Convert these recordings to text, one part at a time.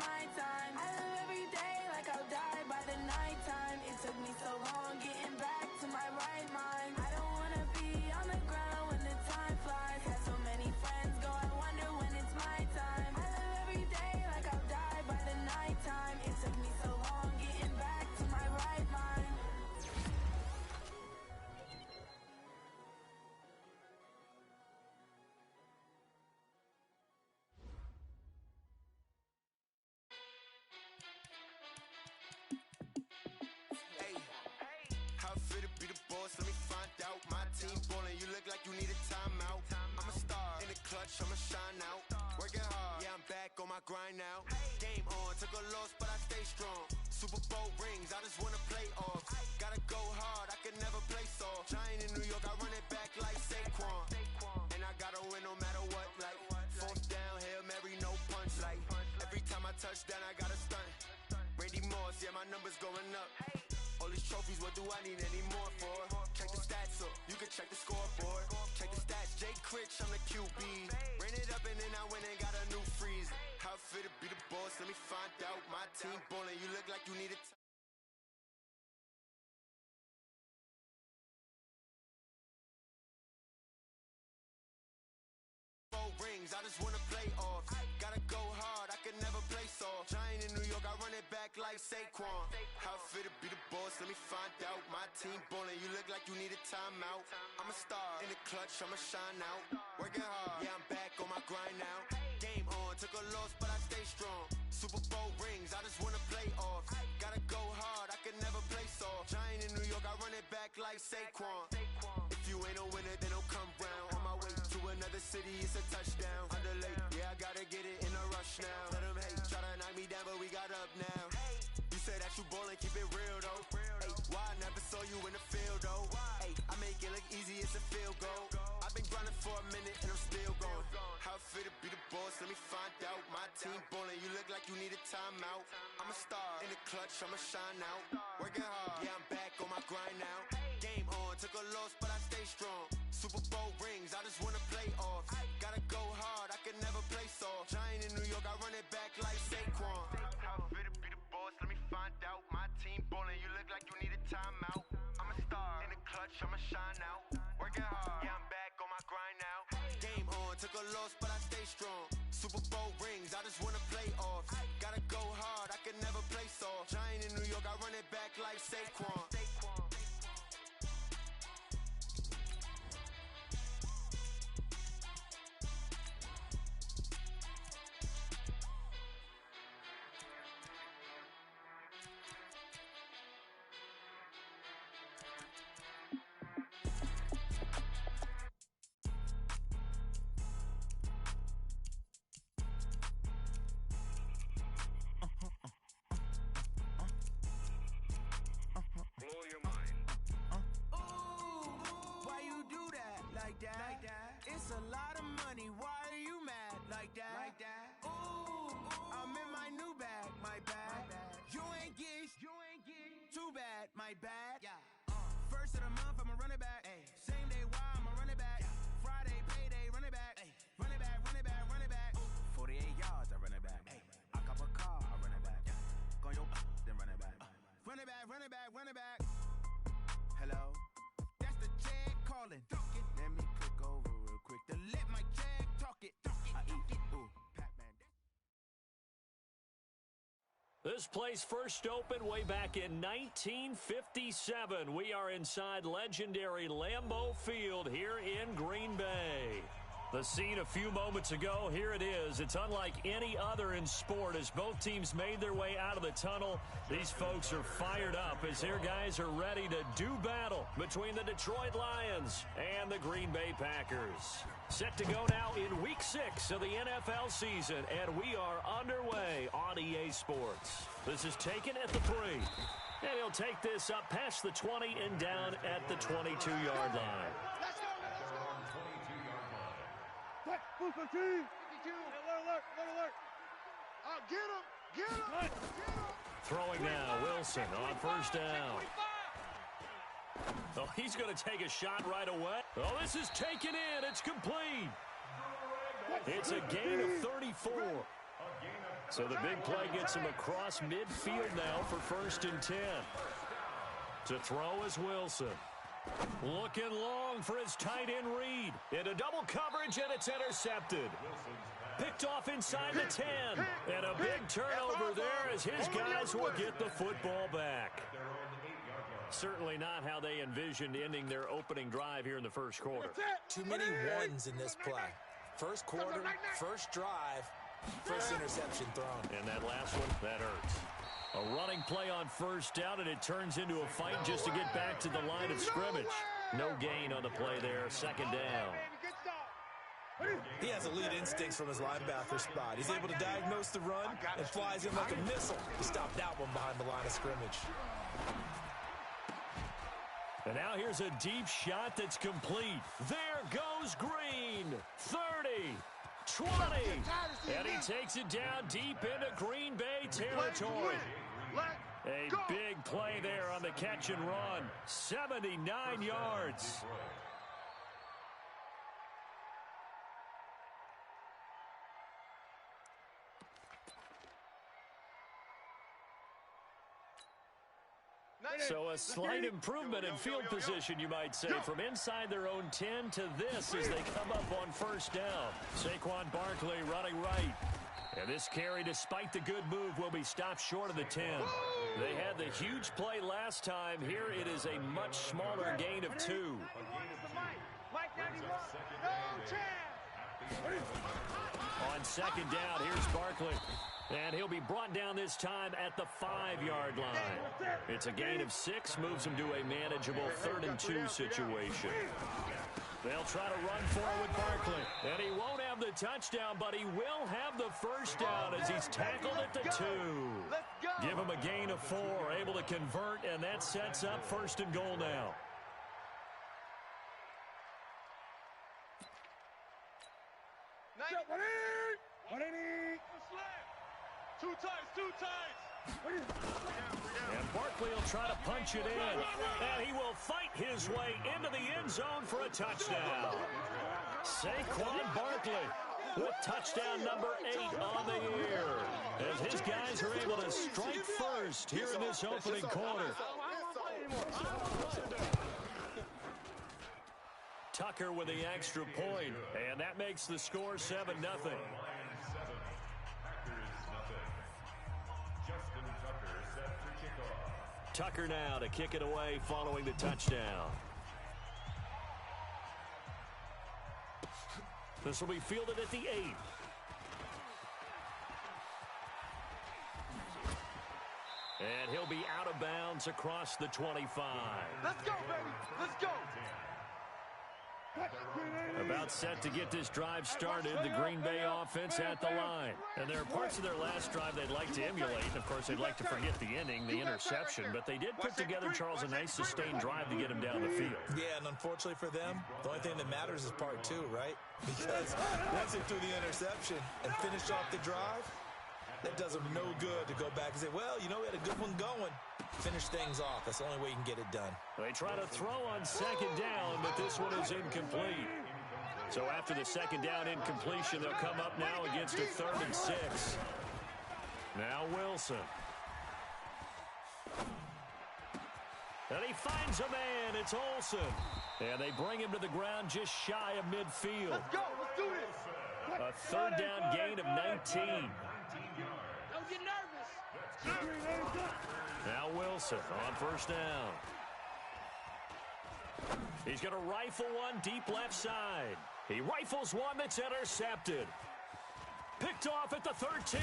my time. I live every day like I'll die by the nighttime. It took me so long getting back to my right mind. I don't wanna be on the ground when the time flies. Had so many friends go, I wonder when it's my time. I live every day like I'll die by the nighttime. It took me so long getting back to my right mind. How fit to be the boss? Let me find out. My team ballin', you look like you need a timeout. I'm a star in the clutch, I'ma shine out. Working hard, yeah, I'm back on my grind now. Game on, took a loss, but I stay strong. Super Bowl rings, I just wanna play off. Gotta go hard, I can never play soft. Giant in New York, I run it back like Saquon. And I gotta win no matter what, like fourth down, Hail Mary, no punch. Like every time I touch down, I gotta stunt. Randy Moss, yeah, my numbers going up. All these trophies, what do I need any more for? Check the stats up, you can check the scoreboard. Check the stats, Jay Critch, I'm the QB. Ran it up and then I went and got a new freeze. How fit to be the boss, let me find out. My team ballin', you look like you need a rings, I just wanna play off. Gotta go hard, I can never play soft. Giant in New York, I run it back like Saquon. How fit to be the boss, let me find out. My team ballin', you look like you need a timeout. I'm a star in the clutch, I'ma shine out. Working hard, yeah, I'm back on my grind now. Game on, took a loss, but I stay strong. Super Bowl rings, I just wanna play off. Gotta go hard, I can never play soft. Giant in New York, I run it back like Saquon. If you ain't a winner, then don't come round. On my way to another city, it's a touchdown. Underlay, yeah, I gotta get it in a rush now. Let them hate, try to knock me down, but we got up now. You say that you ballin', keep it real though. Hey, why I never saw you in the field though? Hey, I make it look easy, it's a field goal. I've been grinding for a minute and I'm still going. How fit to be the boss, let me find out. My team ballin', you look like you need a timeout. I'm a star in the clutch, I'ma shine out. Working hard, yeah, I'm back on my grind now. Game on, took a loss, but I stay strong. Super Bowl rings, I just wanna play off. Gotta go hard, I can never play soft. Giant in New York, I run it back like Saquon. How fit to be the boss, let me find out. My team ballin', you look like you need a timeout. I'm a star in the clutch, I'ma shine out. Working hard, yeah, I'm back on my grind now. Game on, took a loss, but I stay strong. Super Bowl rings, I just wanna play off. Gotta go hard, I can never play soft. Giant in New York, I run it back like Saquon. Blow your mind. Why you do that like that? It's a lot of money. Why are you mad like that? Ooh, I'm in my new bag, my bad. You ain't get too bad, my bad. First of the month, I'ma run it back. Same day, why I'ma run it back. Friday, payday, run it back. Run it back, run it back, run it back. 48 yards, I run it back. I cop a car, I run it back. Go your then run it back. Run it back, run it back, run it back. Hello? That's the check calling. Let me click over real quick to let my check talk it. I eat it. Ooh, Pac-Man. This place first opened way back in 1957. We are inside legendary Lambeau Field here in Green Bay. The scene a few moments ago, here it is. It's unlike any other in sport as both teams made their way out of the tunnel. These folks are fired up as their guys are ready to do battle between the Detroit Lions and the Green Bay Packers. Set to go now in Week 6 of the NFL season, and we are underway on EA Sports. This is taken at the 3. And he'll take this up past the 20 and down at the 22-yard line. Alert. Get him. Throwing now, Wilson on first down. Oh, he's going to take a shot right away. Oh, this is taken in. It's complete. It's a gain of 34. So the big play gets him across midfield now for 1st and 10. To throw is Wilson. Looking long for his tight end read. Into double coverage, and it's intercepted. Picked off inside the 10. And a big turnover there as his guys will get the football back. Certainly not how they envisioned ending their opening drive here in the first quarter. Too many ones in this play. First quarter, first drive, first interception thrown. And that last one, that hurts. A running play on 1st down, and it turns into a fight just to get back to the line of scrimmage. No gain on the play there, 2nd down. He has elite instincts from his linebacker spot. He's able to diagnose the run and flies in like a missile to stop that one behind the line of scrimmage. And now here's a deep shot that's complete. There goes Green. 30, 20. And he takes it down deep into Green Bay territory. A big play there on the catch and run. 79 yards. So a slight improvement in field position, you might say, from inside their own 10 to this as they come up on 1st down. Saquon Barkley running right. And this carry, despite the good move, will be stopped short of the 10. They had the huge play last time. Here it is a much smaller gain of 2. On 2nd down, here's Barkley. And he'll be brought down this time at the 5-yard line. It's a gain of 6, moves him to a manageable 3rd and 2 situation. They'll try to run for it with Barkley. And he won't have the touchdown, but he will have the 1st down as he's tackled at the 2. Give him a gain of 4, able to convert, and that sets up 1st and goal now. Two times. And Barkley will try to punch it in. And he will fight his way into the end zone for a touchdown. Saquon Barkley with touchdown number 8 on the year. As his guys are able to strike first here in this opening quarter. Tucker with the extra point. And that makes the score 7-0. Tucker now to kick it away following the touchdown. This will be fielded at the 8. And he'll be out of bounds across the 25. Let's go, baby. Let's go. About set to get this drive started, the Green Bay offense at the line. And there are parts of their last drive they'd like to emulate. Of course, they'd like to forget the ending, the interception, but they did put together, Charles, a nice sustained drive to get him down the field. Yeah, and unfortunately for them, the only thing that matters is part 2, right? Because once they threw the interception and finished off the drive, that does them no good to go back and say, well, you know, we had a good one going. Finish things off. That's the only way you can get it done. They try to throw on 2nd down, but this one is incomplete. So after the 2nd down incompletion, they'll come up now against a 3rd and 6. Now Wilson. And he finds a man. It's Olsen. And they bring him to the ground just shy of midfield. Let's go. Let's do this. A 3rd down gain of 19. Don't get nervous. Now Wilson on 1st down. He's going to rifle one deep left side. He rifles one that's intercepted. Picked off at the 13.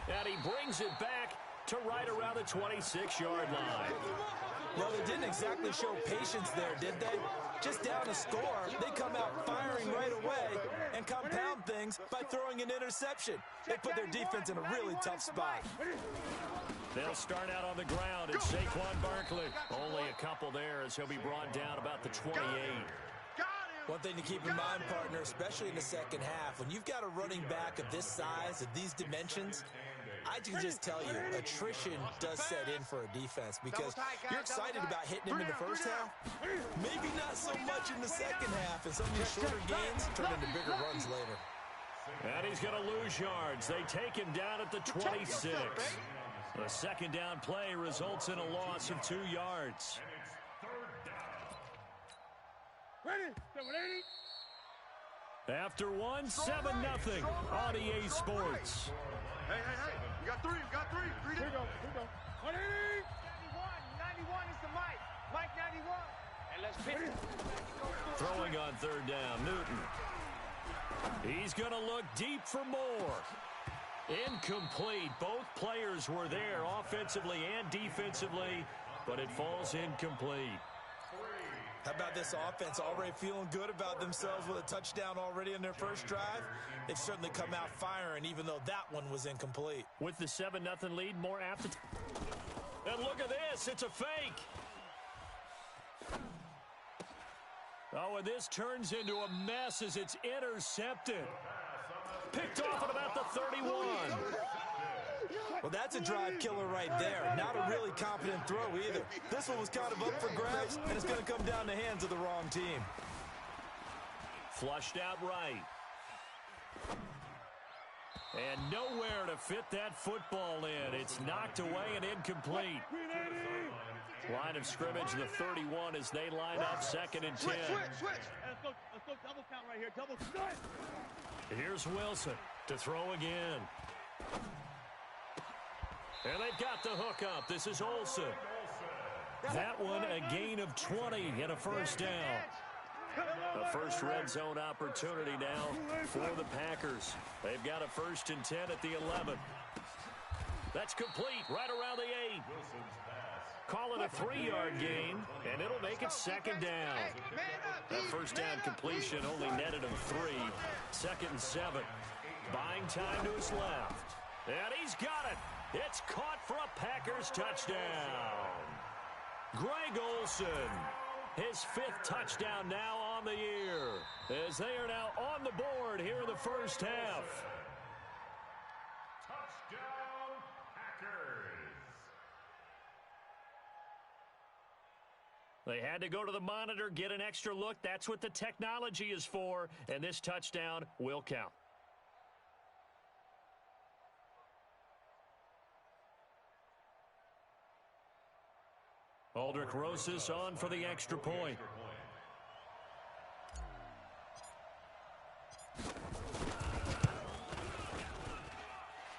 And he brings it back to right around the 26-yard line. Well, they didn't exactly show patience there, did they? Just down a score, they come out firing right away and compound things by throwing an interception. They put their defense in a really tough spot. They'll start out on the ground. It's Saquon Barkley. Only a couple there as he'll be brought down about the 28. One thing to keep in mind, partner, especially in the second half, when you've got a running back of this size, of these dimensions, I can just tell you, attrition does set in for a defense because you're excited about hitting him in the first half. Maybe not so much in the second half, and some of these shorter gains turn into bigger runs later. And he's going to lose yards. They take him down at the 26. The second down play results in a loss of 2 yards. Ready? After one, 7-0 on EA Sports. Hey. We got three. Here we go. 180. 91 is the Mike. Mike 91. And let's pitch. Throwing on third down, Newton. He's going to look deep for more. Incomplete. Both players were there offensively and defensively, but it falls incomplete. How about this offense already feeling good about themselves with a touchdown already in their first drive? They've certainly come out firing, even though that one was incomplete. With the 7-0 lead, more apt to... And look at this. It's a fake. Oh, and this turns into a mess as it's intercepted. Picked off at about the 31. Well, that's a drive killer right there. Not a really confident throw either. This one was kind of up for grabs, and it's going to come down the hands of the wrong team. Flushed out right. And nowhere to fit that football in. It's knocked away and incomplete. Line of scrimmage, the 31 as they line up 2nd and 10. Switch. Let's go double count right here. Double count. Here's Wilson to throw again. And they've got the hook up. This is Olsen. That one a gain of 20 and a first down. A first red zone opportunity now for the Packers. They've got a 1st and 10 at the 11. That's complete right around the 8. Call it a 3-yard gain, and it'll make it 2nd down. That first down completion only netted him 3. 2nd and 7. Buying time to his left. And he's got it. It's caught for a Packers touchdown. Greg Olsen, his 5th touchdown now on the year, as they are now on the board here in the first half. Touchdown, Packers. They had to go to the monitor, get an extra look. That's what the technology is for, and this touchdown will count. Aldrich Rosas on for the extra point.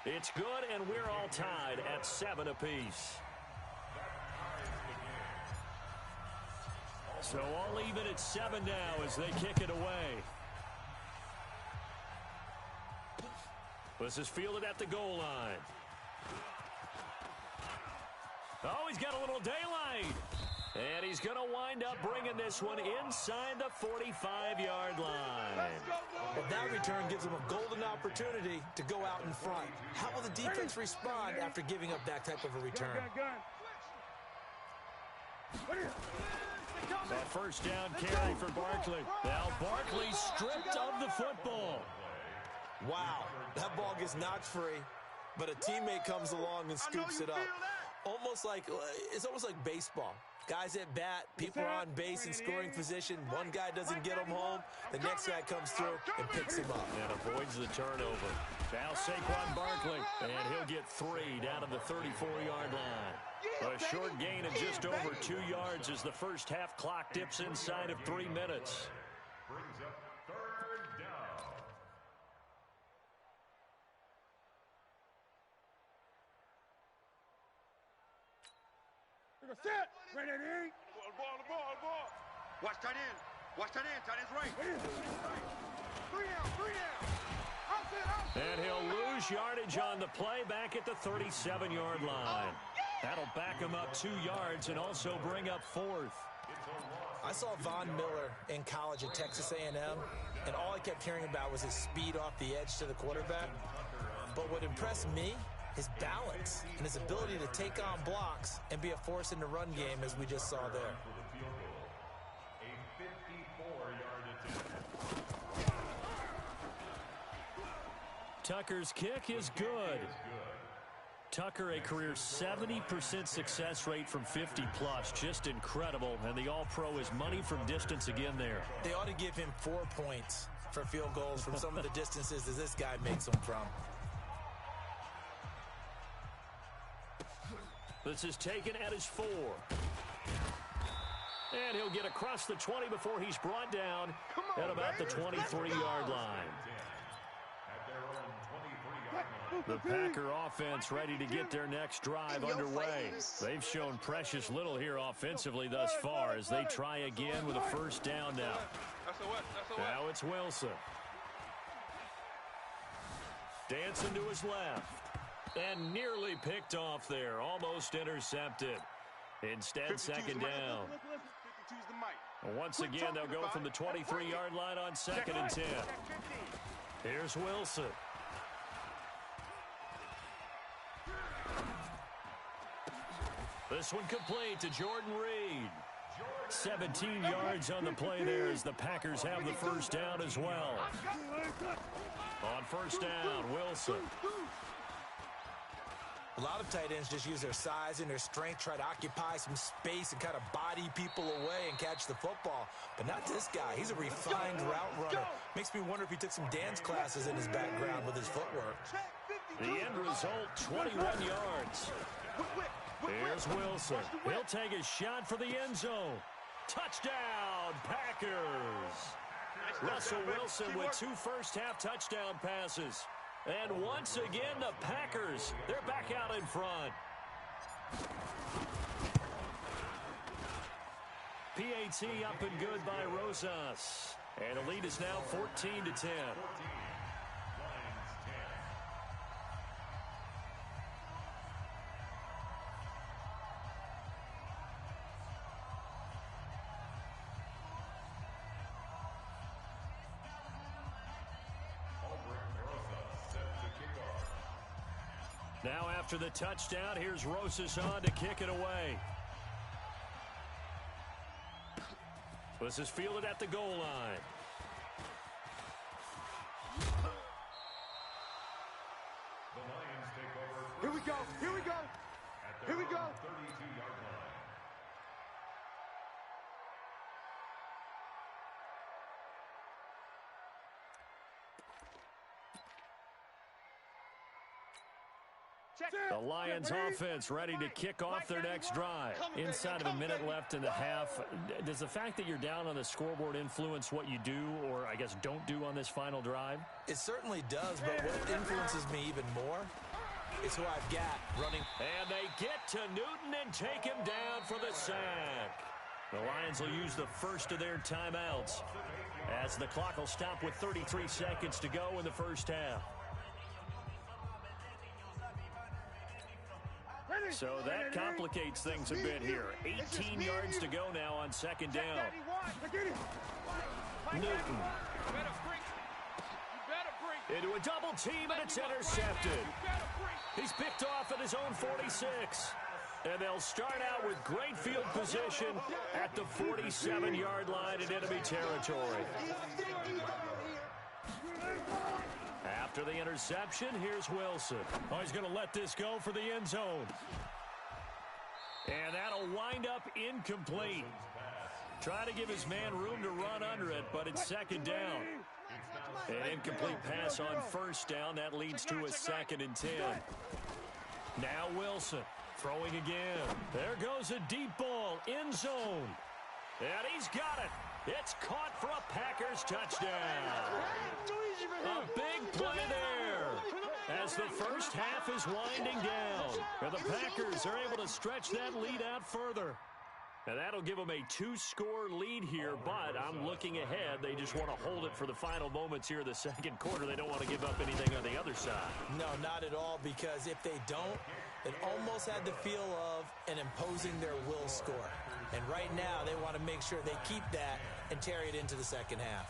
It's good, and we're all tied at 7 apiece. So all even at 7 now as they kick it away. This is fielded at the goal line. Oh, he's got a little daylight. And he's going to wind up bringing this one inside the 45-yard line. Well, that return gives them a golden opportunity to go out in front. How will the defense respond after giving up that type of a return? That first down carry for Barkley. Now Barkley stripped of the football. Wow, that ball gets knocked free, but a teammate comes along and scoops it up. It's almost like baseball. Guys at bat, people are on base in scoring position. One guy doesn't get him home. The next guy comes through and picks him up. And avoids the turnover. Now Saquon Barkley, and he'll get 3 down to the 34-yard line. A short gain of just over 2 yards as the first half clock dips inside of 3 minutes. Brings up 3rd down. Set. Ready. Ball. Watch tight end. Tight end's right. 3 down. And he'll lose yardage on the play back at the 37-yard line. That'll back him up 2 yards and also bring up 4th. I saw Von Miller in college at Texas A&M, and all I kept hearing about was his speed off the edge to the quarterback. But what impressed me, his balance and his ability to take on blocks and be a force in the run game, as we just saw there. A 54-yard attempt. Tucker's kick is good. Tucker, a career 70% success rate from 50-plus. Just incredible. And the All-Pro is money from distance again there. They ought to give him 4 points for field goals from some of the distances that this guy makes them from. This is taken at his 4. And he'll get across the 20 before he's brought down at about the 23-yard line. The Packer offense ready to get their next drive underway. They've shown precious little here offensively thus far as they try again with a first down now. Now it's Wilson. Dancing to his left. And nearly picked off there. Almost intercepted. Instead, second down. Once again, they'll go from the 23-yard line on 2nd and 10. Here's Wilson. This one complete to Jordan Reed. 17 yards on the play there as the Packers have the first down as well. On first down, Wilson. A lot of tight ends just use their size and their strength, try to occupy some space and kind of body people away and catch the football. But not this guy. He's a refined route runner. Makes me wonder if he took some dance classes in his background with his footwork. The end result, 21 yards. Here's Wilson. He'll take a shot for the end zone. Touchdown, Packers. Russell Wilson with 2 first-half touchdown passes. And once again, the Packers, they're back out in front. PAT up and good by Rosas. And the lead is now 14-10. Now after the touchdown, here's Rosas on to kick it away. This is fielded at the goal line. The Lions take over. Here we go. Here we go. Here we go. 32-yard line. The Lions offense ready to kick off their next drive. Inside of a minute left in the half, does the fact that you're down on the scoreboard influence what you do or, I guess, don't do on this final drive? It certainly does, but what influences me even more is who I've got running. And they get to Newton and take him down for the sack. The Lions will use the first of their timeouts as the clock will stop with 33 seconds to go in the first half. So that complicates things a bit here. 18 yards to go now on second down. Newton. Into a double team, and it's intercepted. He's picked off at his own 46. And they'll start out with great field position at the 47-yard line in enemy territory. After the interception, here's Wilson. Oh, he's going to let this go for the end zone. And that'll wind up incomplete. Try to give his man room to run under it, but it's second down. An incomplete pass on first down. That leads to a 2nd and 10. Now Wilson throwing again. There goes a deep ball, end zone. And he's got it. It's caught for a Packers touchdown. A big play there as the first half is winding down. And the Packers are able to stretch that lead out further. And that'll give them a 2-score lead here, but I'm looking ahead. They just want to hold it for the final moments here in the second quarter. They don't want to give up anything on the other side. No, not at all, because if they don't, it almost had the feel of an imposing their will score. And right now, they want to make sure they keep that and carry it into the second half.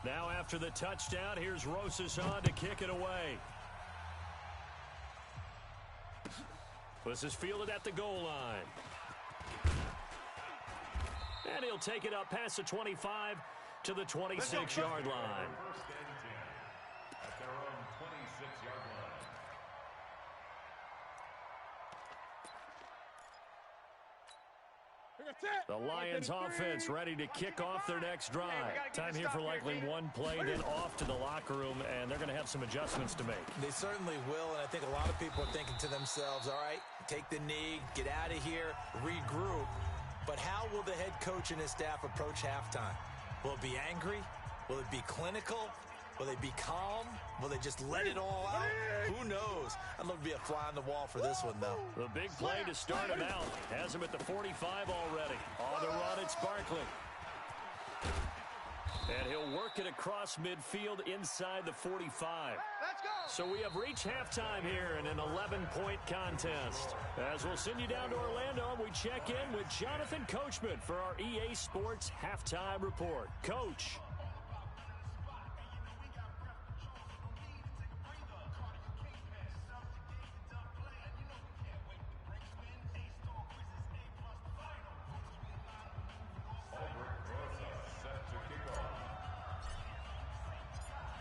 Now after the touchdown, here's Rosas on to kick it away. This is fielded at the goal line. And he'll take it up past the 25 to the 26-yard line. First and 10 at their own 26-yard line. The Lions offense ready to kick off their next drive. Time here for likely one play, then off to the locker room, and they're going to have some adjustments to make. They certainly will, and I think a lot of people are thinking to themselves, all right, take the knee, get out of here, regroup. But how will the head coach and his staff approach halftime? Will it be angry? Will it be clinical? Will they be calm? Will they just let it all out? Who knows? I'd love to be a fly on the wall for this one, though. The big play to start him out. Has him at the 45 already. On the run, it's Barkley. And he'll work it across midfield inside the 45. Let's go. So we have reached halftime here in an 11-point contest. As we'll send you down to Orlando, and we check in with Jonathan Coachman for our EA Sports Halftime Report. Coach.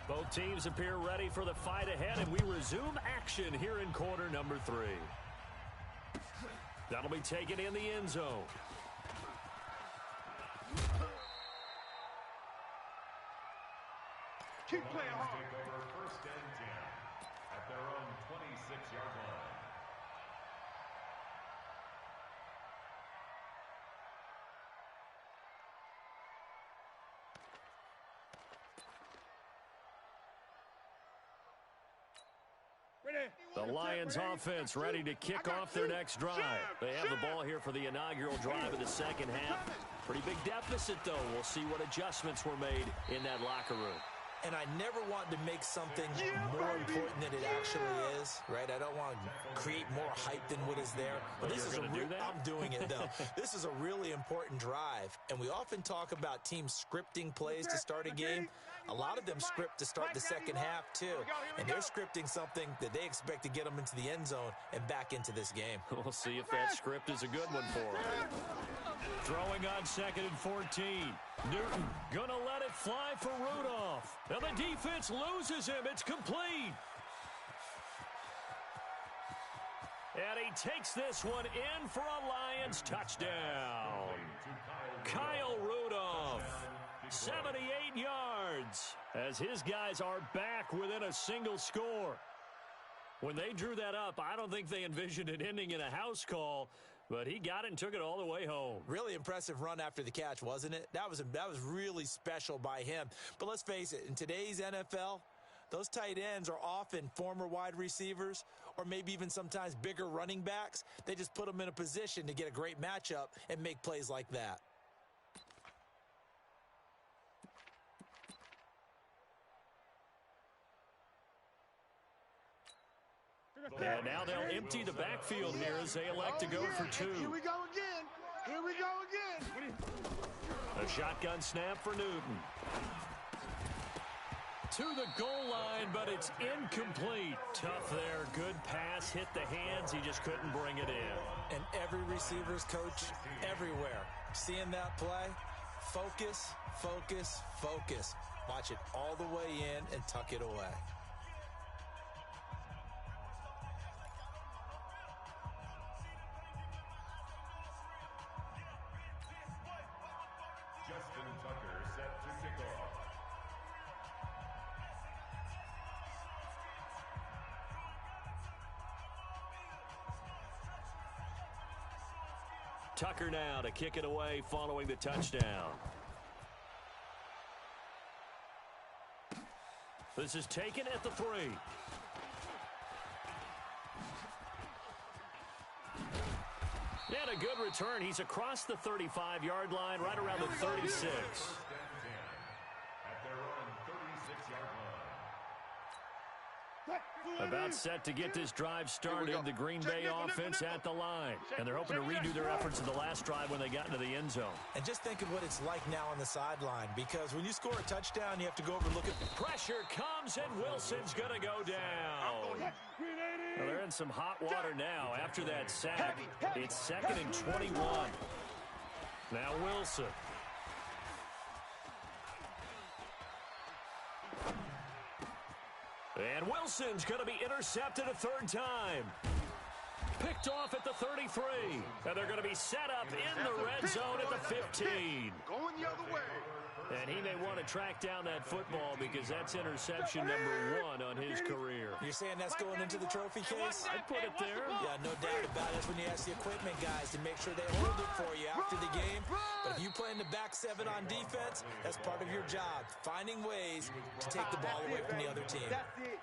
Both teams appear ready for the fight ahead, and we resume action here in quarter number 3. That'll be taken in the end zone. Keep playing hard. Take over first and 10 at their own 26-yard line. The Lions offense ready to kick off their next drive. They have the ball here for the inaugural drive of the second half. Pretty big deficit, though. We'll see what adjustments were made in that locker room. And I never want to make something more important than it actually is, right? I don't want to create more hype than what is there. But this is I'm doing it, though. This is a really important drive. And we often talk about teams scripting plays to start a game. A lot of them script to start the second half, too. And they're scripting something that they expect to get them into the end zone and back into this game. We'll see if that script is a good one for them. Throwing on 2nd and 14. Newton gonna let it fly for Rudolph. Now the defense loses him. It's complete. And he takes this one in for a Lions touchdown. Kyle Rudolph, 78 yards, as his guys are back within a single score. When they drew that up, I don't think they envisioned it ending in a house call, but he got it and took it all the way home. Really impressive run after the catch, wasn't it? That was really special by him. But let's face it, in today's NFL, those tight ends are often former wide receivers or maybe even sometimes bigger running backs. They just put them in a position to get a great matchup and make plays like that. And now they'll empty the backfield here as they elect to go for 2. Here we go again. Here we go again. A shotgun snap for Newton. To the goal line, but it's incomplete. Tough there. Good pass. Hit the hands. He just couldn't bring it in. And every receiver's coach everywhere. Seeing that play, focus, focus, focus. Watch it all the way in and tuck it away. Tucker now to kick it away following the touchdown. This is taken at the 3. And a good return. He's across the 35-yard line, right around the 36. About set to get this drive started. The Green Bay offense at the line. And they're hoping to redo their efforts in the last drive when they got into the end zone. And just think of what it's like now on the sideline, because when you score a touchdown, you have to go over and look at the pressure comes, and Wilson's going to go down. Well, they're in some hot water now after that sack. It's 2nd and 21. Now Wilson. And Wilson's going to be intercepted a third time. Picked off at the 33. And they're going to be set up in the red zone at the 15. Going the other way. And he may want to track down that football because that's interception number 1 on his career. You're saying that's going into the trophy case? I'd put it there. Yeah, no doubt about it. That's when you ask the equipment guys to make sure they hold it for you after the game. But if you play in the back 7 on defense, that's part of your job, finding ways to take the ball away from the other team.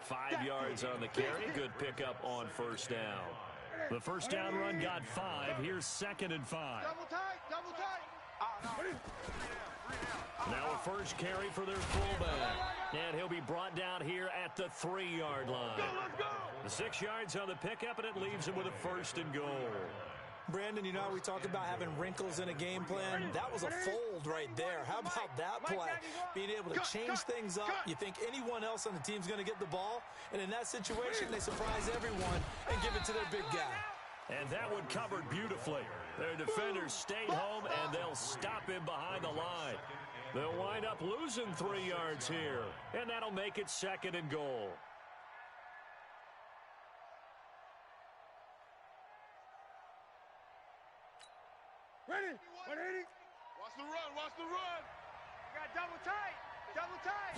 5 yards on the carry. Good pickup on first down. The first down run got 5. Here's 2nd and 5. Double tight, double tight. Now a first carry for their fullback. And he'll be brought down here at the 3-yard line. Let's go. The 6 yards on the pickup, and it leaves him with a 1st and goal. Brandon, you know how we talk about having wrinkles in a game plan? That was a fold right there. How about that play? Being able to change things up. You think anyone else on the team's going to get the ball? And in that situation, they surprise everyone and give it to their big guy. And that one covered beautifully. Their defenders stayed home, and they'll stop him behind the line. They'll wind up losing 3 yards here, and that'll make it 2nd and goal. Ready? 180. Watch the run, watch the run. You got double tight. Double tight.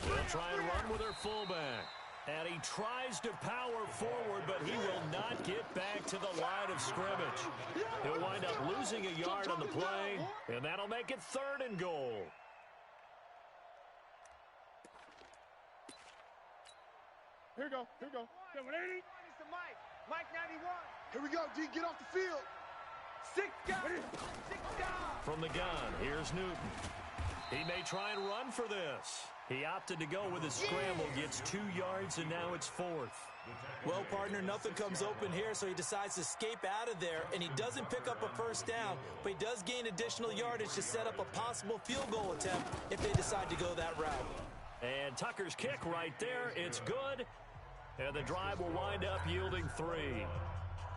They'll try and run with their fullback. And he tries to power forward, but he will not get back to the line of scrimmage. He'll wind up losing a yard on the play, and that'll make it 3rd and goal. Here we go, here we go. 180. It's the Mike. Mike 91. Here we go, D, get off the field. 6 guys. 6 guys. From the gun, here's Newton. He may try and run for this. He opted to go with a scramble, gets 2 yards, and now it's 4th. Well, partner, nothing comes open here, so he decides to escape out of there, and he doesn't pick up a first down, but he does gain additional yardage to set up a possible field goal attempt if they decide to go that route. And Tucker's kick right there, it's good, and the drive will wind up yielding 3.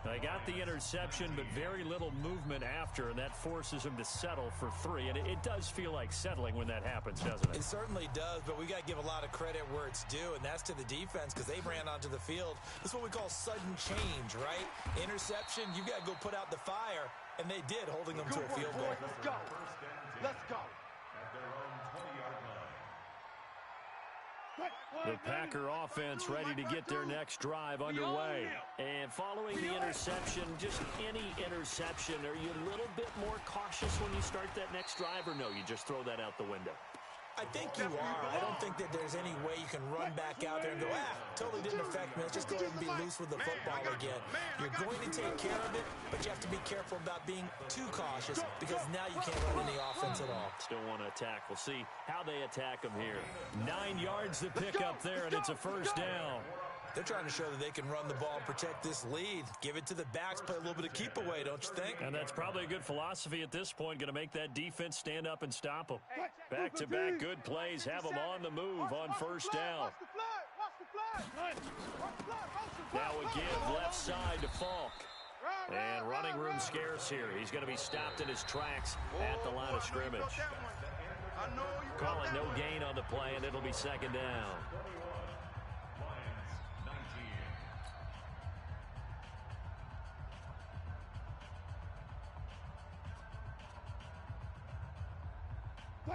They got the interception, but very little movement after, and that forces him to settle for 3. And it does feel like settling when that happens, doesn't it? It certainly does, but we got to give a lot of credit where it's due, and that's to the defense because they ran onto the field. That's what we call sudden change, right? Interception, you got to go put out the fire, and they did, holding them to a field goal. Let's go. Let's go. The Packer offense ready to get their next drive underway. And following the interception, just any interception, are you a little bit more cautious when you start that next drive, or no, you just throw that out the window? I think you are. I don't think that there's any way you can run back out there and go, totally didn't affect me. Let's just go ahead and be loose with the football again. You're going to take care of it, but you have to be careful about being too cautious because now you can't run any offense at all. Still want to attack. We'll see how they attack them here. 9 yards to pick up there, and it's a first down. They're trying to show that they can run the ball and protect this lead. Give it to the backs, play a little bit of keep away, don't you think? And that's probably a good philosophy at this point, going to make that defense stand up and stop them. Back-to-back good plays, have them on the move on first down. Now a give left side to Falk. And running room scarce here. He's going to be stopped in his tracks at the line of scrimmage. Call it no gain on the play, and it'll be 2nd down.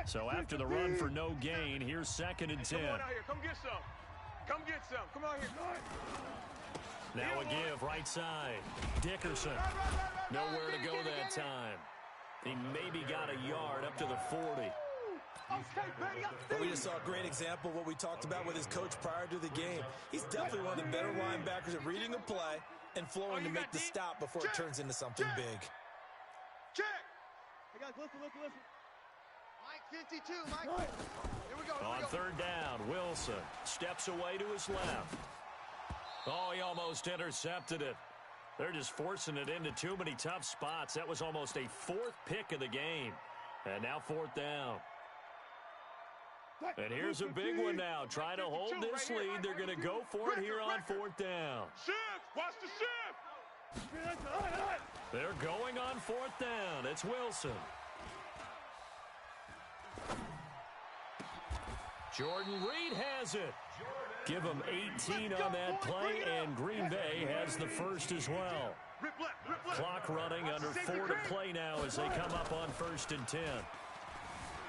So after the run for no gain, here's 2nd and 10. Come on out here. Come get some. Come get some. Come out here. Now a give right side. Dickerson. Nowhere to go that time. He maybe got a yard up to the 40. But we just saw a great example of what we talked about with his coach prior to the game. He's definitely one of the better linebackers at reading a play and flowing to make the stop before it turns into something big. Check. Hey guys, listen. Mike 52, Mike. Here we go. On 3rd down, Wilson steps away to his left. Oh, he almost intercepted it. They're just forcing it into too many tough spots. That was almost a 4th pick of the game. And now 4th down. And here's a big one now. Trying to hold this lead. They're going to go for it here on 4th down. Shift. Watch the shift. They're going on 4th down. It's Wilson. Jordan Reed has it. Give them 18 on that play, and Green Bay has the first as well. Clock running, under 4 to play now as they come up on 1st and 10.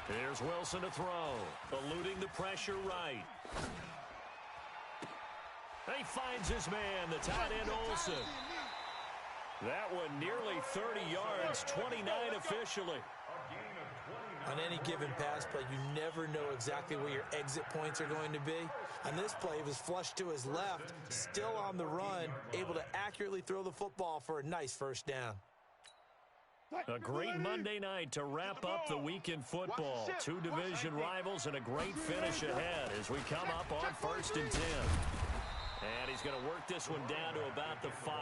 Here's Wilson to throw, eluding the pressure right. He finds his man, the tight end Olsen. That one nearly 30 yards, 29 officially. On any given pass play, you never know exactly where your exit points are going to be. On this play, he was flushed to his left, still on the run, able to accurately throw the football for a nice first down. A great Monday night to wrap up the week in football. 2 division rivals and a great finish ahead as we come up on 1st and 10. And he's going to work this one down to about the 5.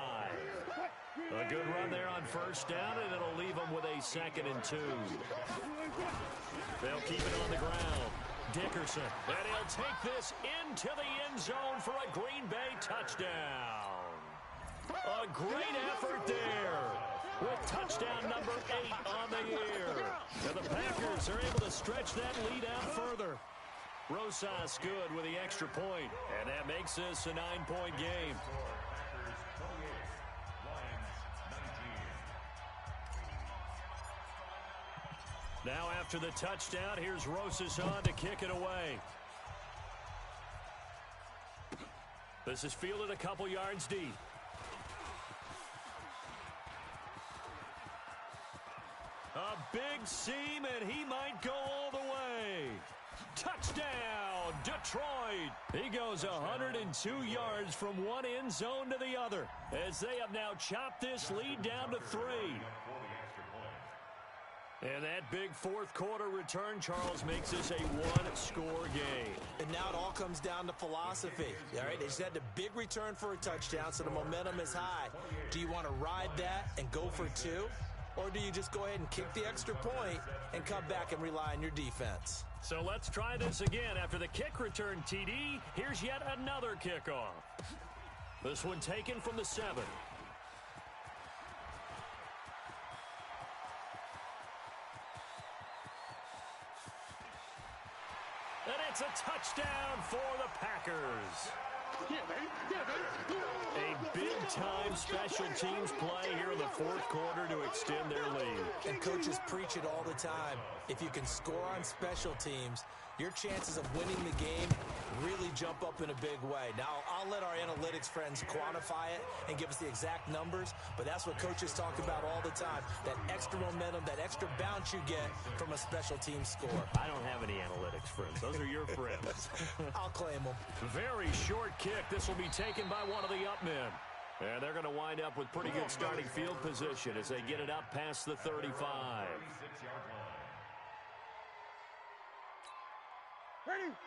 A good run there on 1st down, and it'll leave them with a 2nd and 2. They'll keep it on the ground. Dickerson, and he'll take this into the end zone for a Green Bay touchdown. A great effort there with touchdown number 8 on the year. And the Packers are able to stretch that lead out further. Rosas good with the extra point, and that makes this a 9-point game. Now after the touchdown, here's Rosas on to kick it away. This is fielded a couple yards deep. A big seam, and he might go all the way. Touchdown, Detroit. He goes 102 yards from one end zone to the other as they have now chopped this lead down to 3. And that big fourth quarter return, Charles, makes this a 1-score game. And now it all comes down to philosophy. All right, they just had the big return for a touchdown, so the momentum is high. Do you want to ride that and go for 2? Or do you just go ahead and kick the extra point and come back and rely on your defense? So let's try this again. After the kick return, TD, here's yet another kickoff. This one taken from the 7. And it's a touchdown for the Packers. A big-time special teams play here in the fourth quarter to extend their lead. And coaches preach it all the time. If you can score on special teams, your chances of winning the game really jump up in a big way. Now, I'll let our analytics friends quantify it and give us the exact numbers, but that's what coaches talk about all the time, that extra momentum, that extra bounce you get from a special team score. I don't have any analytics friends. Those are your friends. I'll claim them. Very short kick. This will be taken by one of the up men. And they're going to wind up with pretty good starting field position as they get it up past the 35.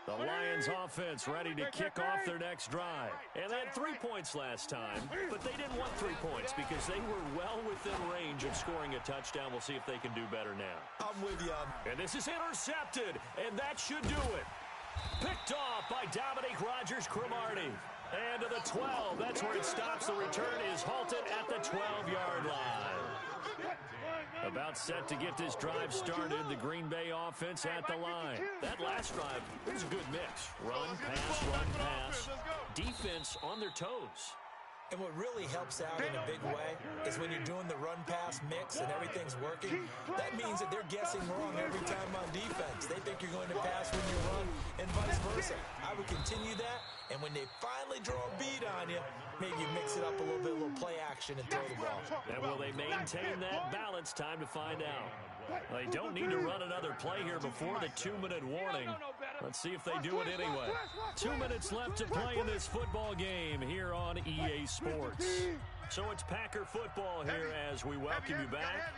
The Lions offense ready to kick off their next drive. And they had 3 points last time, but they didn't want 3 points because they were well within range of scoring a touchdown. We'll see if they can do better now. I'm with you. And this is intercepted, and that should do it. Picked off by Dominique Rodgers-Cromartie. And to the 12, that's where it stops. The return is halted at the 12-yard line. About set to get this drive started, the Green Bay offense at the line. That last drive, it was a good mix. Run, pass, defense on their toes. And what really helps out in a big way is when you're doing the run-pass mix and everything's working, that means that they're guessing wrong every time on defense. They think you're going to pass when you run and vice versa. I would continue that, and when they finally draw a bead on you, maybe you mix it up a little bit, a little play action and throw the ball. And will they maintain that balance? Time to find out. They don't need to run another play here before the 2-minute warning. Let's see if they do it anyway. 2 minutes left to play in this football game here on EA Sports. So it's Packer football here as we welcome you back.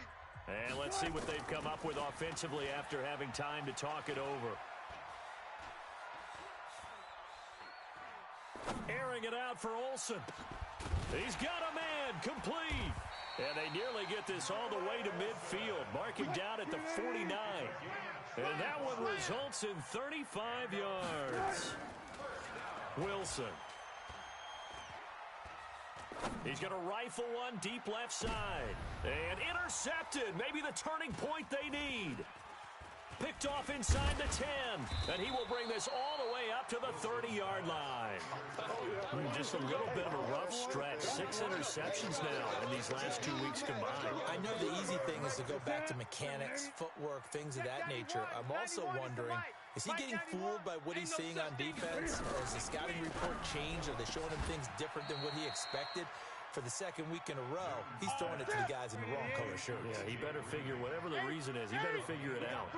And let's see what they've come up with offensively after having time to talk it over. Airing it out for Olsen. He's got a man, complete. And they nearly get this all the way to midfield, marking down at the 49. And that one results in 35 yards. Wilson. He's going to rifle one deep left side. And intercepted. Maybe the turning point they need. picked off inside the 10. And he will bring this all the way up to the 30-yard line. Just a little bit of a rough stretch. 6 interceptions now in these last 2 weeks combined. I know the easy thing is to go back to mechanics, footwork, things of that nature. I'm also wondering, is he getting fooled by what he's seeing on defense? Has the scouting report changed? Are they showing him things different than what he expected? For the second week in a row, he's throwing it to the guys in the wrong color shirts. Yeah, he better figure, whatever the reason is, he better figure it out.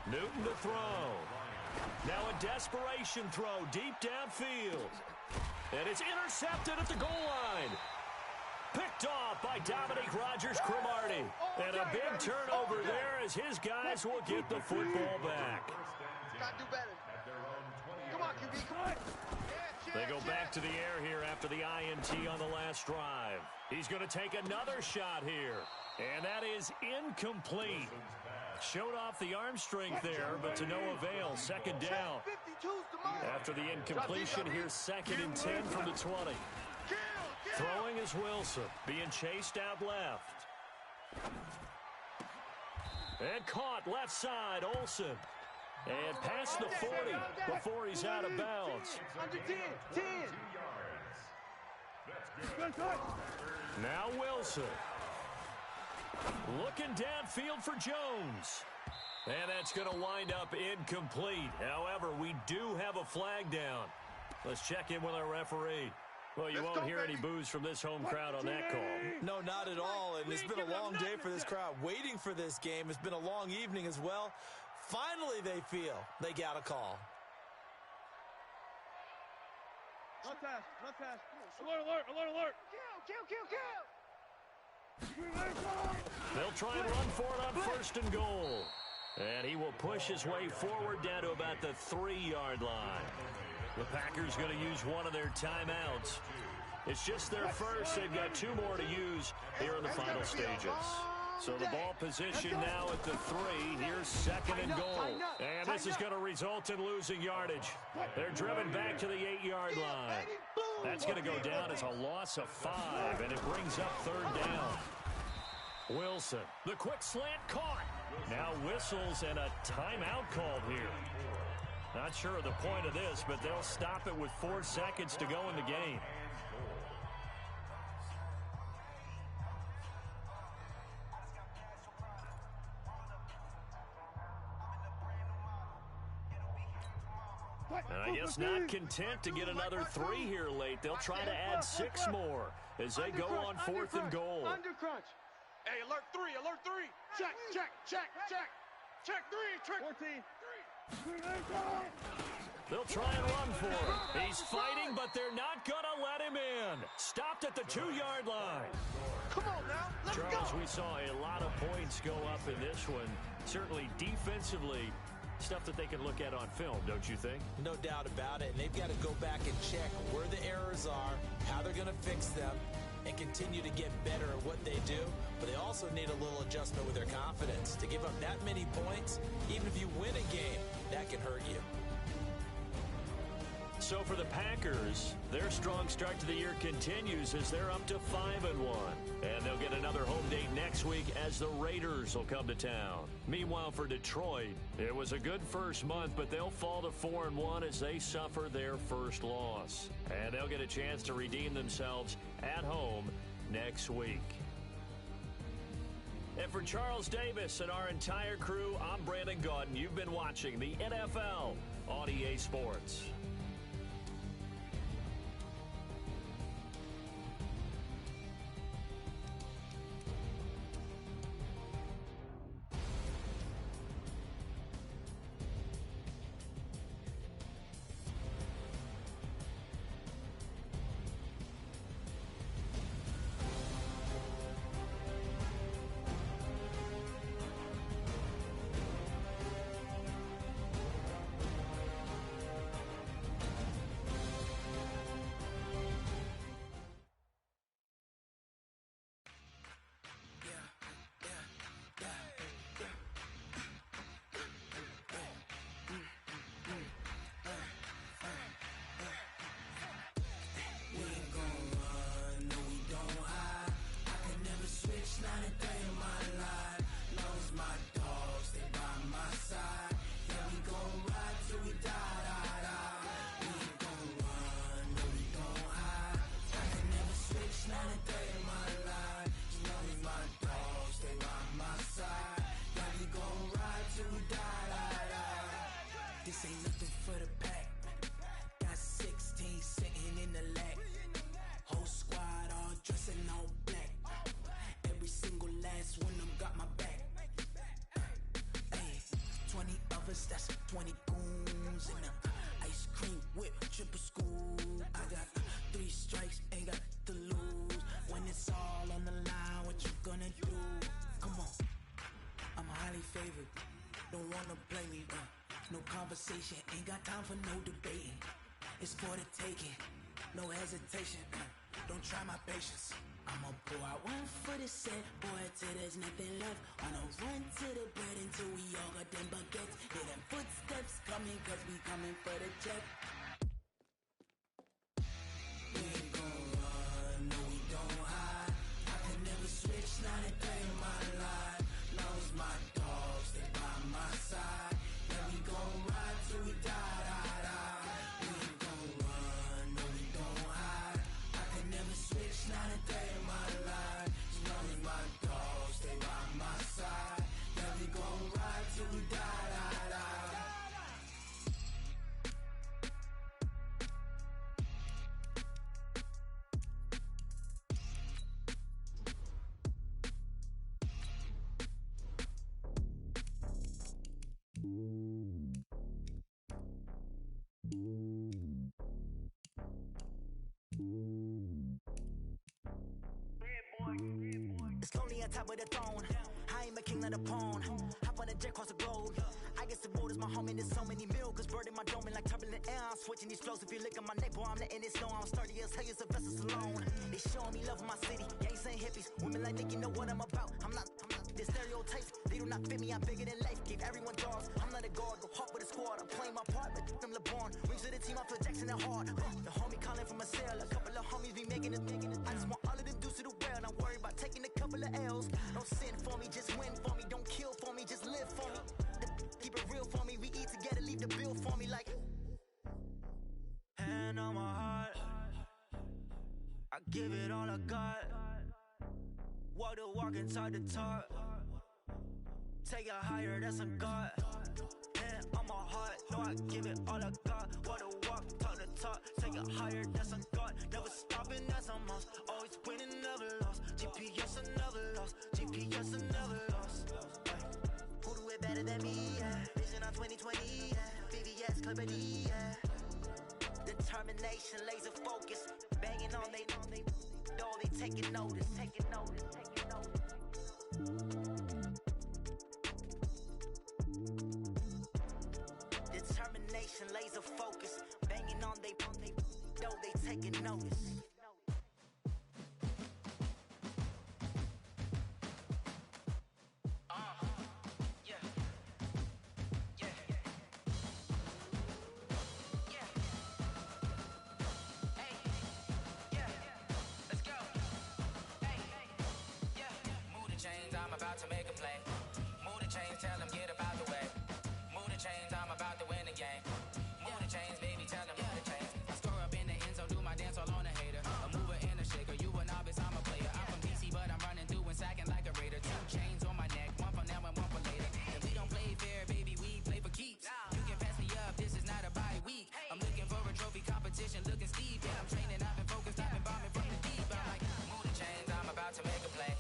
Newton to throw. Now a desperation throw deep downfield. And it's intercepted at the goal line. Picked off by Dominique Rodgers-Cromartie. And a big turnover there as his guys will get the football back. Gotta do better. Come on, QB, come on. They go back to the air here after the INT on the last drive. He's going to take another shot here. And that is incomplete. Showed off the arm strength there, but to no avail. Second down. After the incompletion, here's 2nd and 10 from the 20. Throwing is Wilson, being chased out left. And caught left side, Olsen. And past the 40 before he's out of bounds. Under 10. Now Wilson. Looking downfield for Jones. And that's going to wind up incomplete. However, we do have a flag down. Let's check in with our referee. Well, you won't hear any boos from this home crowd on that call. No, not at all. And it's been a long day for this crowd waiting for this game. It's been a long evening as well. Finally, they feel they got a call. Not pass. Alert. Kill. They'll try and run for it on 1st and goal. And he will push his way forward down to about the 3-yard line. The Packers going to use one of their timeouts. It's just their first. They've got 2 more to use here in the final stages. So the ball position now at the 3. Here's 2nd and goal. And this is going to result in losing yardage. They're driven back to the 8-yard line. That's going to go down as a loss of 5, and it brings up 3rd down. Wilson, the quick slant caught. Now whistles and a timeout called here. Not sure of the point of this, but they'll stop it with 4 seconds to go in the game. And I guess not content to get another 3 here late. They'll try to add 6 more as they go on 4th and goal. Under crunch. Hey, alert 3. Check. Check 3. 14. They'll try and run for it. He's fighting, but they're not going to let him in. Stopped at the 2-yard line. Come on now. Let's Charles, go. we saw a lot of points go up in this one. Certainly defensively, stuff that they can look at on film, don't you think? No doubt about it. And they've got to go back and check where the errors are, how they're going to fix them, and continue to get better at what they do. But they also need a little adjustment with their confidence. To give up that many points, even if you win a game, that can hurt you. So for the Packers, their strong start to the year continues as they're up to 5-1. And they'll get another home date next week as the Raiders will come to town. Meanwhile, for Detroit, it was a good first month, but they'll fall to 4-1 as they suffer their first loss. And they'll get a chance to redeem themselves at home next week. And for Charles Davis and our entire crew, I'm Brandon Gaudin. You've been watching the NFL on EA Sports. no conversation, ain't got time for no debating. It's for the taking, no hesitation. Don't try my patience. I'ma pour out one for the set, boy, till there's nothing left. On a run to the bread until we all got them baguettes. Hear them footsteps coming, cause we coming for the check. We ain't gon' run, no we don't hide. I can never switch, not a day in my life. Now it's my dogs, they by my side. Yeah, we gon' ride till we die, die, die. We ain't gon' run, no we don't hide. I can never switch, not a day in my life. As long as my dogs, they by my side. Yeah, we gon' ride till we die, die, die. It's lonely on top of the throne. I am a king of the pawn. Hop on a jet across the globe. I guess the road is my home and there's so many milkers bird in my dome and like turbulent air. I'm switching these flows. If you look at my neck, boy, I'm letting it snow. I'm sturdy as hell, the vessels alone. They showing me love in my city. Gangs and hippies. Women like think you know what I'm about. I'm not the stereotypes. They do not fit me. I'm bigger than life. Give everyone dogs. I'm not a guard. Go hard with a squad. I'm playing my part. But them LeBron. Rings to the team. I feel Jackson and hard. The homie calling from a cell. A couple of homies be making it. I just want all of them dudes to do well. Not worry about taking a couple of L's. Don't sin for me, just win for me. Don't kill for me, just live for me. Keep it real for me. We eat together, leave the bill for me like. Hand on my heart, I give it all I got. Walk the walk and talk the talk. Take it higher, that's a God. Hand on my heart, no, I give it all I got. Walk the walk, talk the talk. Take it higher, that's a God. Never stopping, that's a must. Always winning, never lost. GPS, I never lost. GPS, I never lost. Who do it better than me? Yeah. Vision on 2020. Yeah. VVS, Clippity. Yeah. Determination, laser focus. Banging on they door, they taking notice. Taking notice. Taking notice. Determination, laser focus. Banging on they door, they taking notice. I'm about to make a play. Move the chains, tell them get up out the way. Move the chains, I'm about to win the game. Move the chains, baby, tell them move the chains. I score up in the end zone, do my dance all on a hater. A mover and a shaker, you a novice, I'm a player. I'm from DC, but I'm running through and sacking like a raider. 2 chains on my neck, one for now and one for later. And we don't play fair, baby, we play for keeps. You can pass me up, this is not a bye week. I'm looking for a trophy competition, looking steep. Yeah, I'm training, I've been focused, I've been bombing from the deep. I'm like, move the chains, I'm about to make a play.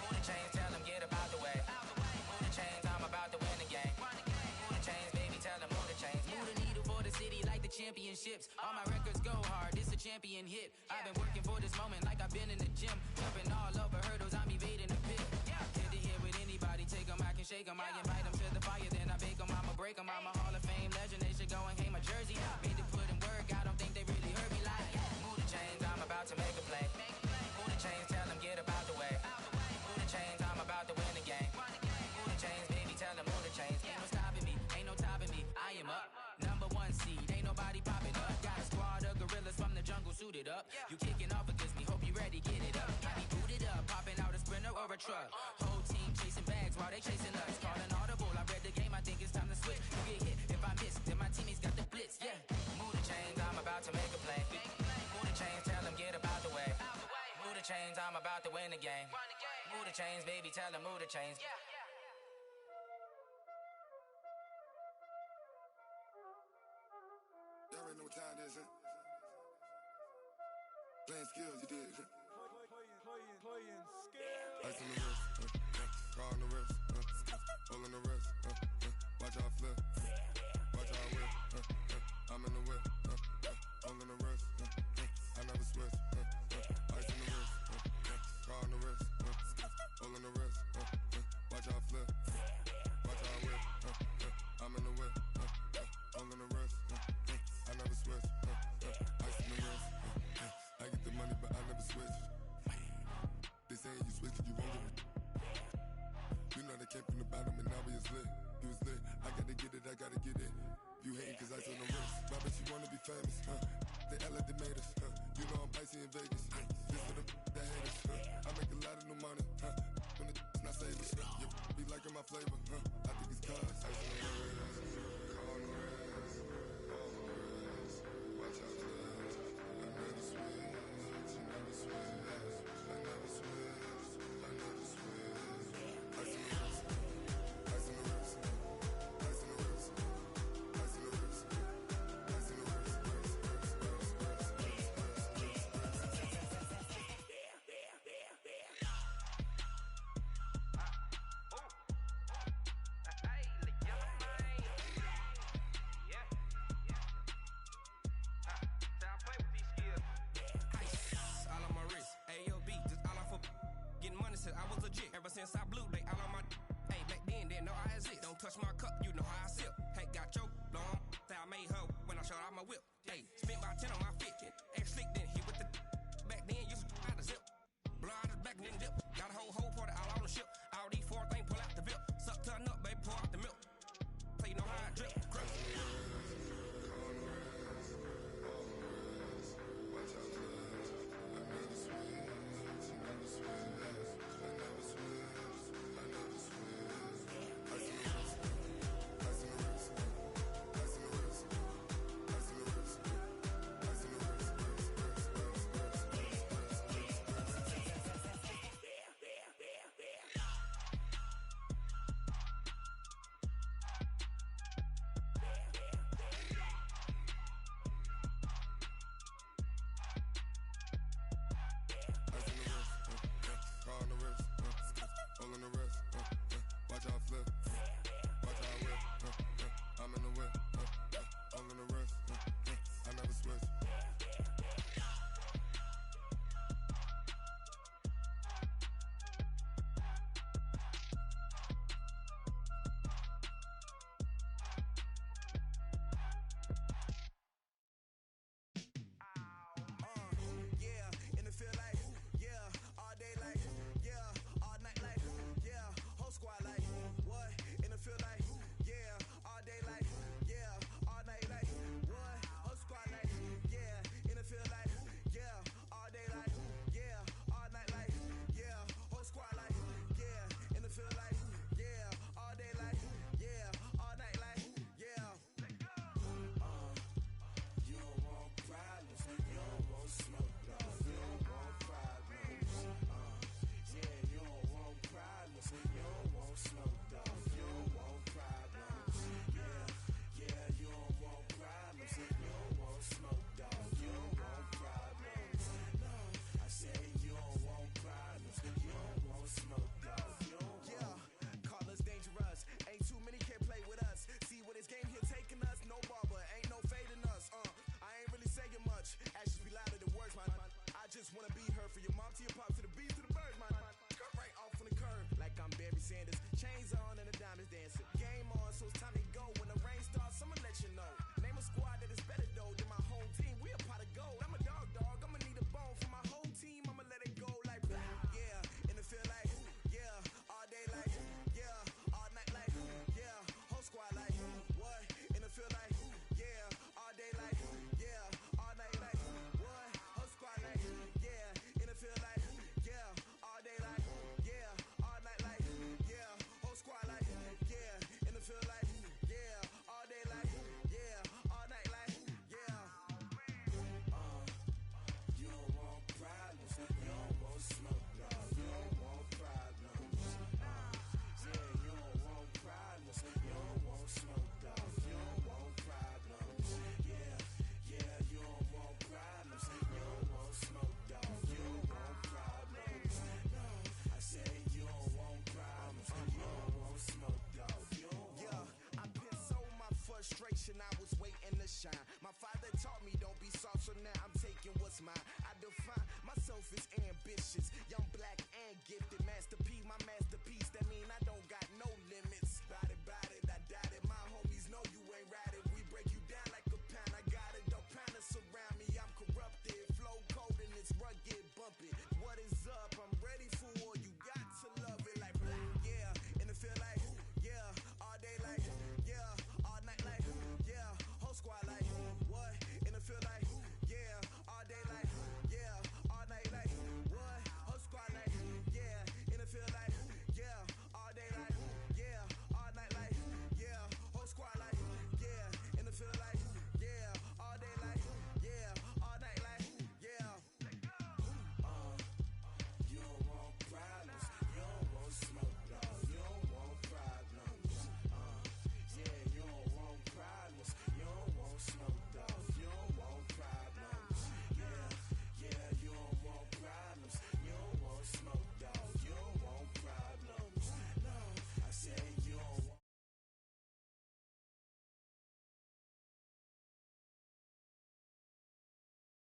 Move the chains, tell them get up out the way. Move the chains, I'm about to win the game. Move the chains, baby, tell them move the chains. Move the needle for the city like the championships. All my records go hard, this a champion hit. I've been working for this moment like I've been in the gym. Jumping all over hurdles, I'm evading the pit. Head to head with anybody, take them, I can shake them. I invite them to the fire, then I bake them, I'ma break them. I'm a Hall of Fame legend, they should go and hang my jersey. Made to put in work, I don't think they really heard me like. Move the chains, I'm about to make a play. Move the chains, tell them get up out the way. Move the chains, I'm about to win the game. Move the chains, baby, tell them move the chains. Ain't no stopping me, ain't no topping me. I am up, #1 seed, ain't nobody popping up. Got a squad of gorillas from the jungle suited up. You kicking off against me, hope you ready, get it up. I be booted up, popping out a sprinter or a truck. Whole team chasing bags while they chasing us. Calling audible, I read the game, I think it's time to switch. You get hit, if I miss, then my teammates got the blitz, yeah. Move the chains, I'm about to make a play. Move the chains, tell them get up out the way. Move the chains, I'm about to win the game. Move the chains, baby, tell them move the chains. Y'all already know what time it is, huh? Playing skills, you did. Playing skills. Ice on the wrist, car on the wrist, hole in the wrist, watch out flip, watch out whip, I'm in the whip, hole in the wrist, I never switch, ice on the wrist, car on the wrist, hole in the wrist, watch out flip, watch out whip, I'm in the whip, get it, I gotta get it. You hating cause ice on the wrist. My bitch, you wanna be famous, They act like they made us, You know I'm icy in Vegas, This for the that hate us, I make a lot of new money, When the not saving, You be liking my flavor, I think it's cause ice on the wrist, on the wrist, on the wrist. Watch out, cuz I never switch, I never switch, I never switch, I never switch. Ice on the wrist, ice on the wrist, ice on the wrist, ice on the wrist, ice on the wrist, all on my wrist, AOB, just all off of getting money since I was legit. Ever since I blew, they all on my. Hey, back then, didn't know I exist. Don't touch my cup, you know how I sip. Hey, got your long. I made her when I showed out my whip. Hey, spent about 10 on my fit. X slick, then hit with the. Back then, used to out the zip. Blow out his back and then dip. Got a whole party all on the ship. All these four things pull out the VIP. Suck, turn up, baby, pour out the milk. So you know how I drip. Crap. watch out, cuz I never switch, I never switch, I never switch, I never switch. Ice on the wrist, ice on the wrist, ice on the wrist, ice on the wrist, ice on the wrist. On the wrist, all on the wrist, watch out flip, watch out whip, I'm in the whip, all on the wrist, I never switch. Yeah, and it feel like, all day like, all night like, whole squad like, what? And it feel like, all day like, all night like, what? Whole squad like, and it feel like, all day like, all night like, whole squad like, and it feel like, all day like, all night like, You don't want problems, you don't want smoke, dog. You don't want problems. You don't want problems, you don't want smoke, dog. You don't want problems. You don't want problems, you don't want smoke, dog. You don't want problems. No, I said you don't want problems, you don't want smoke, dog. You don't want. call us dangerous. Ain't too many can play with us. See what this game here taking us. No barber, ain't no fading us. I ain't really saying much. Actions be louder than words, man. I just wanna be heard for your mom to your pop to the bees to the birds, man. Cut right off on the curb like I'm Barry Sanders. Chains on and the diamonds dancing. Game on, so it's time to go. When the rain starts, I'ma let you know. Name a squad that is better though than my home team. We a pot of gold. I'm a dog. I'ma need a bone for my whole team. I'ma let it go like blah. And it feel like all day like all night like whole squad like what? And it feel like all day like all night like what? Whole squad like and it feel like all day like all night like whole squad like and it feel like all day like all night like You don't want problems, you don't want smoke, dog. You don't want problems. You don't want problems, you don't want smoke, dog. You don't want problems. You don't want problems, you don't want smoke, dog. You don't want problems. No, I said you don't want problems, you don't want smoke, dog. You don't want. I been so my frustration, I was waiting to shine. My father taught me don't be soft, so now I'm taking what's mine. I define myself as ambitious, young, black, and gifted. Master P, my masterpiece. That mean I don't got